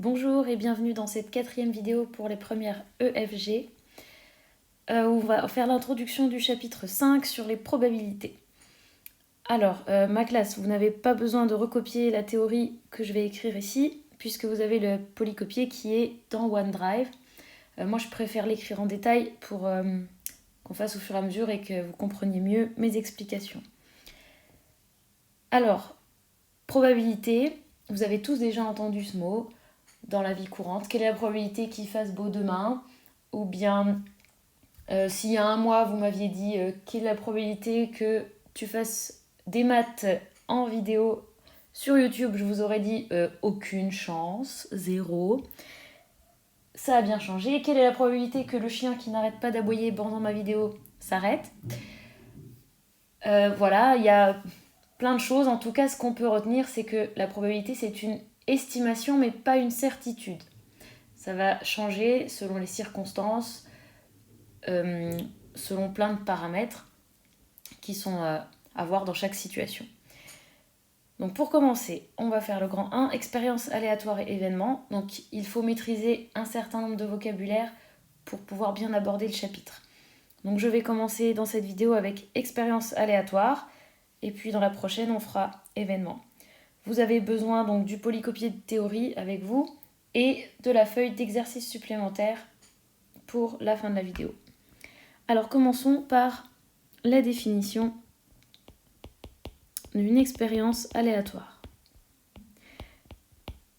Bonjour et bienvenue dans cette 4e vidéo pour les premières EFG, où on va faire l'introduction du chapitre 5 sur les probabilités. Alors, ma classe, vous n'avez pas besoin de recopier la théorie que je vais écrire ici, puisque vous avez le polycopier qui est dans OneDrive. Moi, je préfère l'écrire en détail pour qu'on fasse au fur et à mesure et que vous compreniez mieux mes explications. Alors, probabilité, vous avez tous déjà entendu ce mot dans la vie courante. Quelle est la probabilité qu'il fasse beau demain? Ou bien, s'il y a un mois, vous m'aviez dit quelle est la probabilité que tu fasses des maths en vidéo sur YouTube, je vous aurais dit aucune chance, 0. Ça a bien changé. Quelle est la probabilité que le chien qui n'arrête pas d'aboyer pendant ma vidéo s'arrête? Voilà, il y a plein de choses. En tout cas, ce qu'on peut retenir, c'est que la probabilité, c'est une estimation, mais pas une certitude. Ça va changer selon les circonstances, selon plein de paramètres qui sont à voir dans chaque situation. Donc pour commencer, on va faire le grand 1, expérience aléatoire et événement. Donc il faut maîtriser un certain nombre de vocabulaire pour pouvoir bien aborder le chapitre. Donc je vais commencer dans cette vidéo avec expérience aléatoire et puis dans la prochaine on fera événement. Vous avez besoin donc du polycopier de théorie avec vous et de la feuille d'exercice supplémentaire pour la fin de la vidéo. Alors commençons par la définition d'une expérience aléatoire.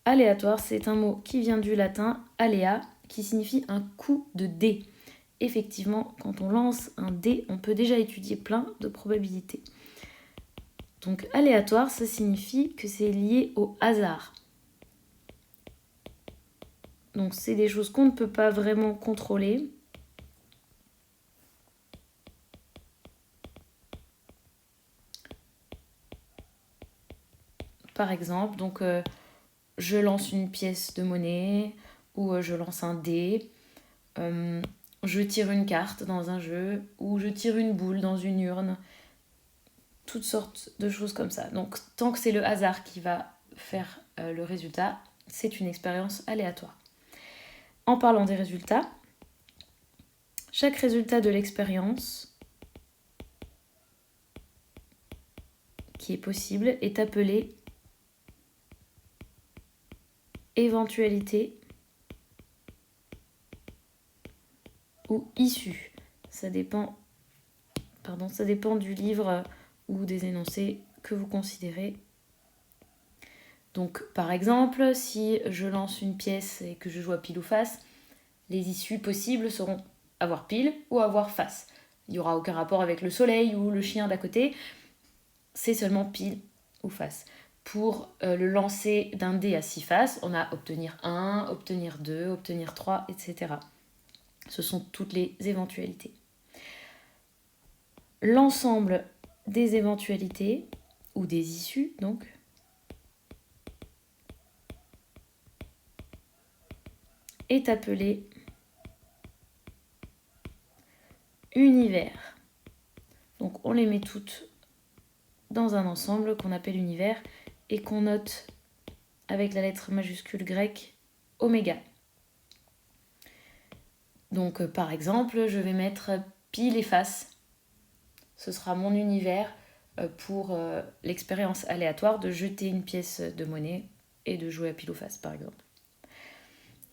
Aléatoire, c'est un mot qui vient du latin aléa, qui signifie un coup de dé. Effectivement, quand on lance un dé, on peut déjà étudier plein de probabilités. Donc aléatoire, ça signifie que c'est lié au hasard. Donc c'est des choses qu'on ne peut pas vraiment contrôler. Par exemple, donc je lance une pièce de monnaie ou je lance un dé, je tire une carte dans un jeu ou je tire une boule dans une urne, toutes sortes de choses comme ça. Donc tant que c'est le hasard qui va faire le résultat, c'est une expérience aléatoire. En parlant des résultats, chaque résultat de l'expérience qui est possible est appelé éventualité ou issue. Ça dépend du livre ou des énoncés que vous considérez. Donc par exemple, si je lance une pièce et que je joue à pile ou face, les issues possibles seront avoir pile ou avoir face. Il n'y aura aucun rapport avec le soleil ou le chien d'à côté, c'est seulement pile ou face. Pour le lancer d'un dé à 6 faces, on a obtenir 1, obtenir 2, obtenir 3, etc. Ce sont toutes les éventualités. L'ensemble des éventualités, ou des issues donc, est appelé univers. Donc on les met toutes dans un ensemble qu'on appelle univers et qu'on note avec la lettre majuscule grecque oméga. Donc par exemple, je vais mettre pile et face. Ce sera mon univers pour l'expérience aléatoire de jeter une pièce de monnaie et de jouer à pile ou face par exemple.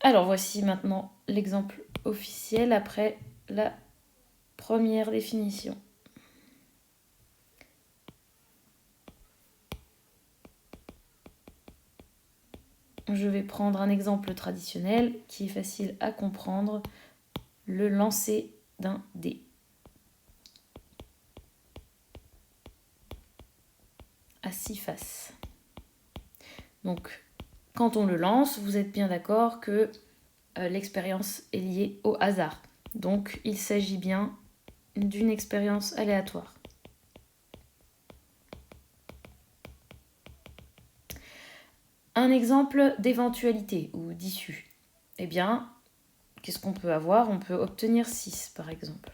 Alors voici maintenant l'exemple officiel après la première définition. Je vais prendre un exemple traditionnel qui est facile à comprendre, le lancer d'un dé. À 6 faces. Donc, quand on le lance, vous êtes bien d'accord que l'expérience est liée au hasard. Donc, il s'agit bien d'une expérience aléatoire. Un exemple d'éventualité ou d'issue. Eh bien, qu'est-ce qu'on peut avoir? On peut obtenir 6 par exemple.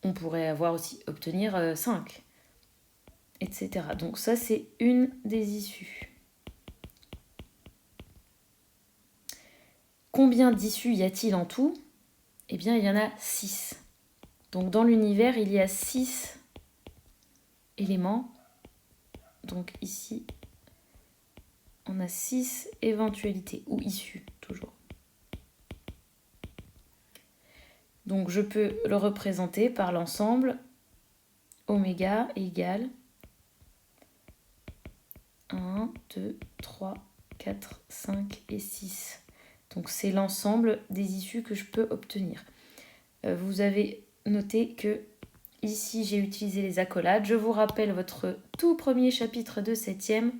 On pourrait avoir aussi obtenir 5, etc. Donc ça, c'est une des issues. combien d'issues y a-t-il en tout? Eh bien, il y en a 6. Donc, dans l'univers, il y a 6 éléments. Donc, ici, on a 6 éventualités, ou issues, toujours. Donc, je peux le représenter par l'ensemble oméga égale 1, 2, 3, 4, 5 et 6. Donc c'est l'ensemble des issues que je peux obtenir. Vous avez noté que ici j'ai utilisé les accolades. Je vous rappelle votre tout premier chapitre de 7e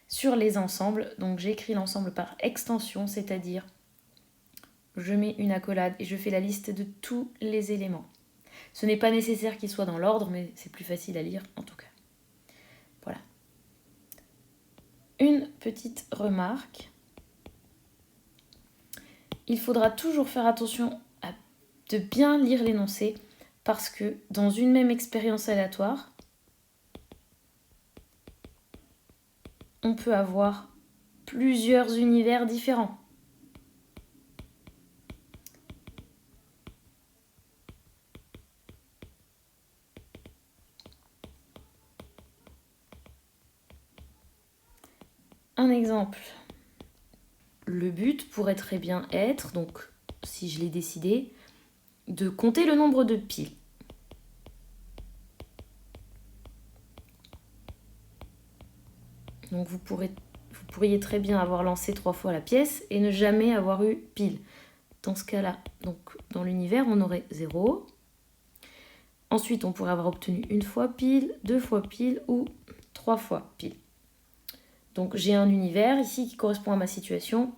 sur les ensembles. Donc j'ai écrit l'ensemble par extension, c'est-à-dire je mets une accolade et je fais la liste de tous les éléments. Ce n'est pas nécessaire qu'ils soient dans l'ordre, mais c'est plus facile à lire en tout cas. Voilà. Une petite remarque. Il faudra toujours faire attention de bien lire l'énoncé parce que dans une même expérience aléatoire, on peut avoir plusieurs univers différents. Un exemple. Le but pourrait très bien être, donc si je l'ai décidé, de compter le nombre de piles. Donc vous pourriez très bien avoir lancé 3 fois la pièce et ne jamais avoir eu pile. Dans ce cas-là, donc dans l'univers, on aurait 0. Ensuite, on pourrait avoir obtenu 1 fois pile, 2 fois pile ou 3 fois pile. Donc j'ai un univers ici qui correspond à ma situation.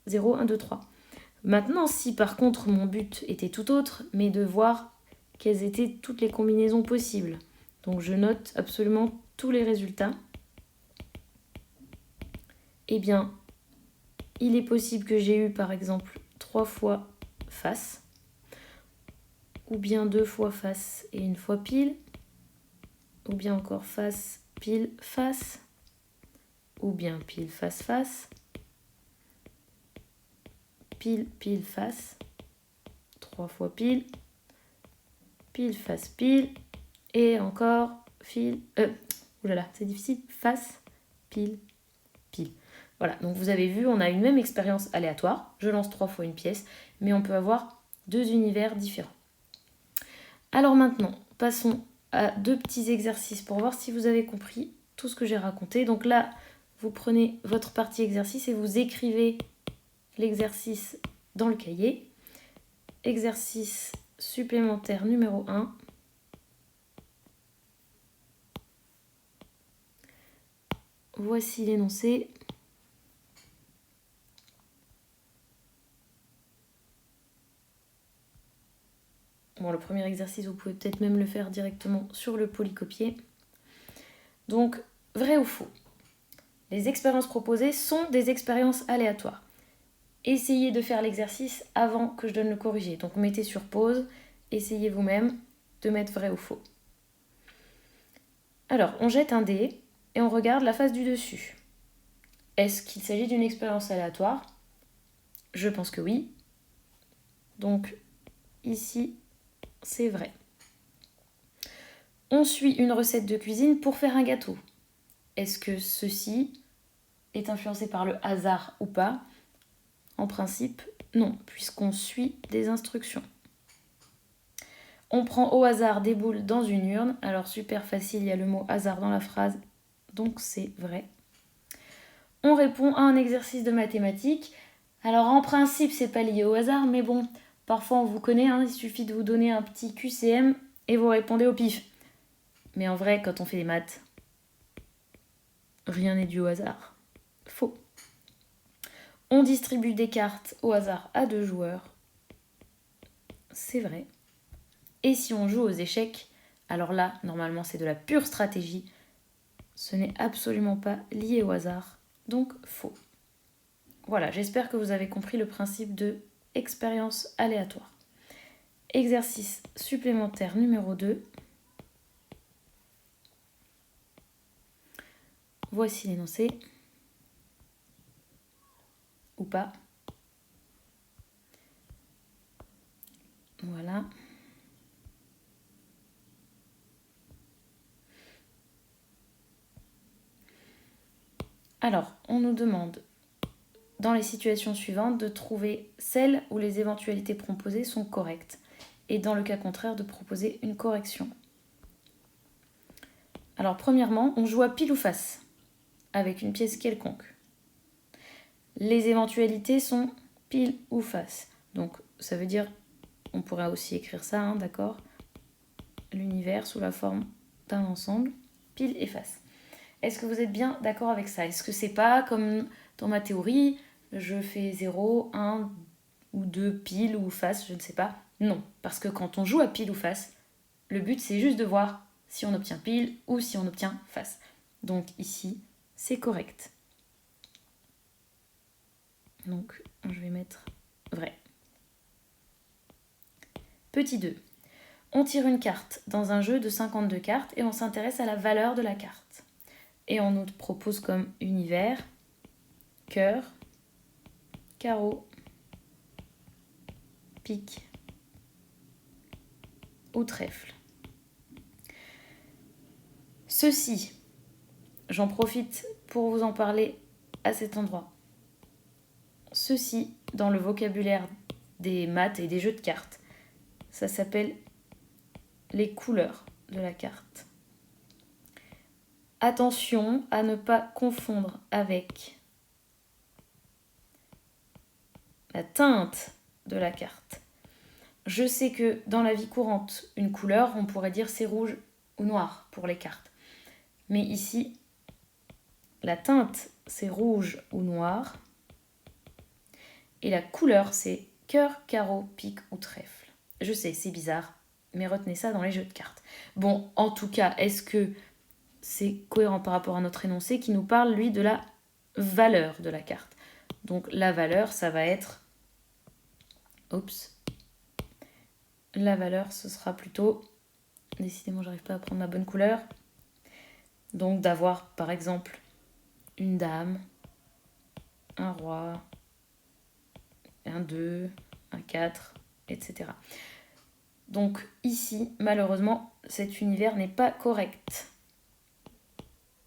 0, 1, 2, 3. Maintenant, si par contre mon but était tout autre, mais de voir quelles étaient toutes les combinaisons possibles. Donc je note absolument tous les résultats. Eh bien, il est possible que j'ai eu par exemple 3 fois face, ou bien 2 fois face et 1 fois pile, ou bien encore face, pile, face, ou bien pile, face, face, pile, pile, face, 3 fois pile, pile, face, pile, et encore fil, oulala, c'est difficile, face, pile, pile. Voilà, donc vous avez vu, on a une même expérience aléatoire. Je lance 3 fois une pièce, mais on peut avoir 2 univers différents. Alors maintenant, passons à 2 petits exercices pour voir si vous avez compris tout ce que j'ai raconté. Donc là, vous prenez votre partie exercice et vous écrivez l'exercice dans le cahier. Exercice supplémentaire numéro 1. Voici l'énoncé. Bon, le premier exercice, vous pouvez peut-être même le faire directement sur le polycopier. Donc, vrai ou faux? Les expériences proposées sont des expériences aléatoires. Essayez de faire l'exercice avant que je donne le corrigé. Donc, mettez sur pause, essayez vous-même de mettre vrai ou faux. Alors, on jette un dé et on regarde la face du dessus. Est-ce qu'il s'agit d'une expérience aléatoire? Je pense que oui. Donc, ici, c'est vrai. On suit une recette de cuisine pour faire un gâteau. Est-ce que ceci est influencé par le hasard ou pas? En principe, non, puisqu'on suit des instructions. On prend au hasard des boules dans une urne. Alors super facile, il y a le mot hasard dans la phrase, donc c'est vrai. On répond à un exercice de mathématiques. Alors en principe, c'est pas lié au hasard, mais bon, parfois on vous connaît, il suffit de vous donner un petit QCM et vous répondez au pif. Mais en vrai, quand on fait des maths, rien n'est dû au hasard. Faux. On distribue des cartes au hasard à 2 joueurs. C'est vrai. Et si on joue aux échecs, alors là, normalement, c'est de la pure stratégie. Ce n'est absolument pas lié au hasard, donc faux. Voilà, j'espère que vous avez compris le principe de expérience aléatoire. Exercice supplémentaire numéro 2. Voici l'énoncé. Ou pas. Voilà. Alors, on nous demande, dans les situations suivantes, de trouver celles où les éventualités proposées sont correctes. Et dans le cas contraire, de proposer une correction. Alors, premièrement, on joue à pile ou face, avec une pièce quelconque. Les éventualités sont pile ou face. Donc, ça veut dire, on pourrait aussi écrire ça, hein, d'accord ? L'univers sous la forme d'un ensemble, pile et face. Est-ce que vous êtes bien d'accord avec ça ? Est-ce que c'est pas comme dans ma théorie, je fais 0, 1 ou 2 pile ou face, je ne sais pas. Non, parce que quand on joue à pile ou face, le but c'est juste de voir si on obtient pile ou si on obtient face. Donc ici, c'est correct. Donc je vais mettre vrai. Petit 2. On tire une carte dans un jeu de 52 cartes et on s'intéresse à la valeur de la carte. Et on nous propose comme univers, cœur, carreau, pique ou trèfle. Ceci, j'en profite pour vous en parler à cet endroit. Ceci, dans le vocabulaire des maths et des jeux de cartes, ça s'appelle les couleurs de la carte. Attention à ne pas confondre avec la teinte de la carte. Je sais que dans la vie courante, une couleur, on pourrait dire c'est rouge ou noir pour les cartes. Mais ici, la teinte, c'est rouge ou noir. Et la couleur, c'est cœur, carreau, pique ou trèfle. Je sais, c'est bizarre, mais retenez ça dans les jeux de cartes. Bon, en tout cas, est-ce que c'est cohérent par rapport à notre énoncé qui nous parle, lui, de la valeur de la carte. Donc la valeur, ça va être... La valeur, ce sera plutôt... Décidément, j'arrive pas à prendre la bonne couleur. Donc d'avoir, par exemple, une dame, un roi, un 2, un 4, etc. Donc ici, malheureusement, cet univers n'est pas correct.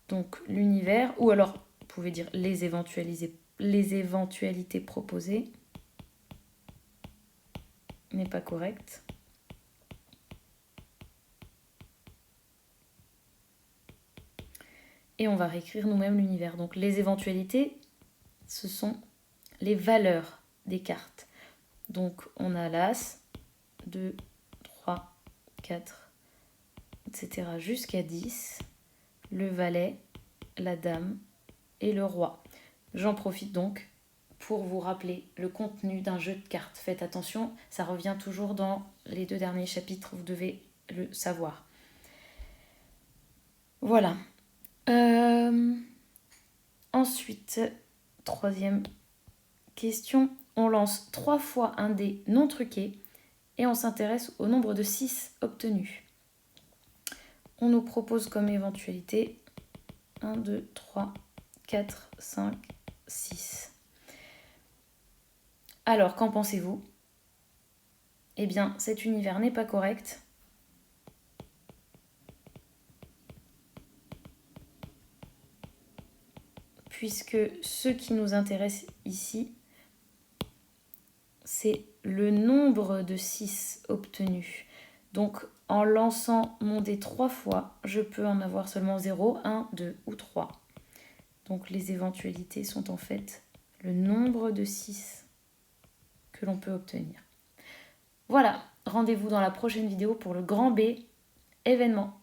Donc l'univers, ou alors, vous pouvez dire les éventualités proposées, n'est pas correct. Et on va réécrire nous-mêmes l'univers. Donc les éventualités, ce sont les valeurs des cartes. Donc on a l'As, 2, 3, 4, etc. jusqu'à 10, le valet, la dame et le roi. J'en profite donc pour vous rappeler le contenu d'un jeu de cartes. Faites attention, ça revient toujours dans les 2 derniers chapitres, vous devez le savoir. Voilà. Ensuite, 3e question. On lance 3 fois un dé non truqué et on s'intéresse au nombre de 6 obtenus. On nous propose comme éventualité 1, 2, 3, 4, 5, 6. Alors, qu'en pensez-vous ? Eh bien, cet univers n'est pas correct. Puisque ce qui nous intéresse ici, c'est le nombre de 6 obtenus. Donc, en lançant mon dé 3 fois, je peux en avoir seulement 0, 1, 2 ou 3. Donc, les éventualités sont en fait le nombre de 6 que l'on peut obtenir. Voilà, rendez-vous dans la prochaine vidéo pour le grand B, événement.